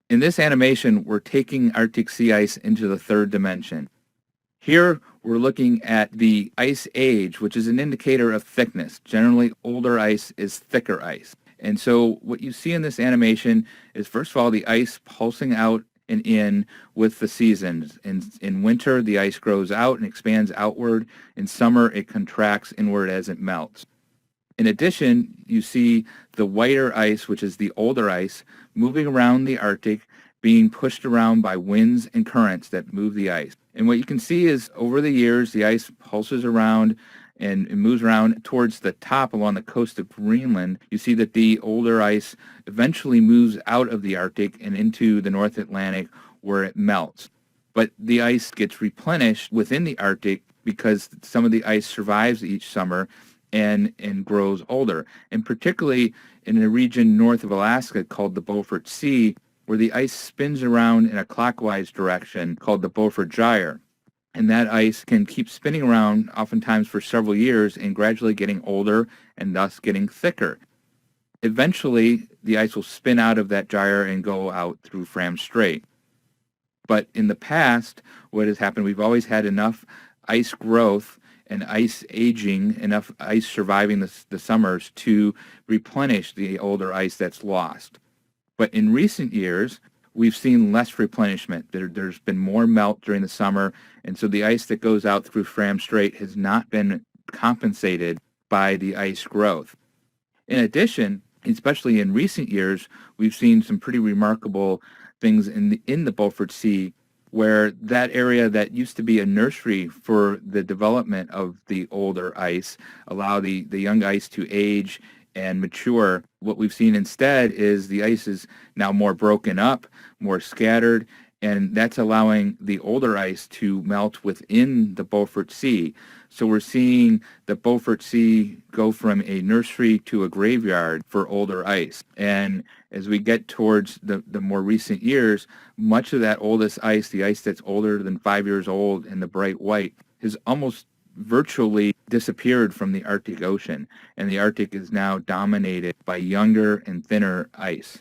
In this animation, we're taking Arctic sea ice into the third dimension. Here, we're looking at the ice age, which is an indicator of thickness. Generally, older ice is thicker ice. And so what you see in this animation is, first of all, the ice pulsing out and in with the seasons. In winter, the ice grows out and expands outward. In summer, it contracts inward as it melts. In addition, you see the whiter ice, which is the older ice, moving around the Arctic, being pushed around by winds and currents that move the ice. And what you can see is over the years, the ice pulses around and it moves around towards the top along the coast of Greenland. You see that the older ice eventually moves out of the Arctic and into the North Atlantic where it melts. But the ice gets replenished within the Arctic because some of the ice survives each summer and grows older. And particularly in a region north of Alaska called the Beaufort Sea, where the ice spins around in a clockwise direction called the Beaufort Gyre. And that ice can keep spinning around oftentimes for several years and gradually getting older and thus getting thicker. Eventually, the ice will spin out of that gyre and go out through Fram Strait. But in the past, what has happened, we've always had enough ice growth and ice aging, enough ice surviving the summers to replenish the older ice that's lost. But in recent years, we've seen less replenishment. There's been more melt during the summer, and so the ice that goes out through Fram Strait has not been compensated by the ice growth. In addition, especially in recent years, we've seen some pretty remarkable things in the Beaufort Sea, where that area that used to be a nursery for the development of the older ice, allow the young ice to age and mature. What we've seen instead is the ice is now more broken up, more scattered, and that's allowing the older ice to melt within the Beaufort Sea. So we're seeing the Beaufort Sea go from a nursery to a graveyard for older ice. And as we get towards the more recent years, much of that oldest ice, the ice that's older than 5 years old and the bright white, has almost virtually disappeared from the Arctic Ocean, and the Arctic is now dominated by younger and thinner ice.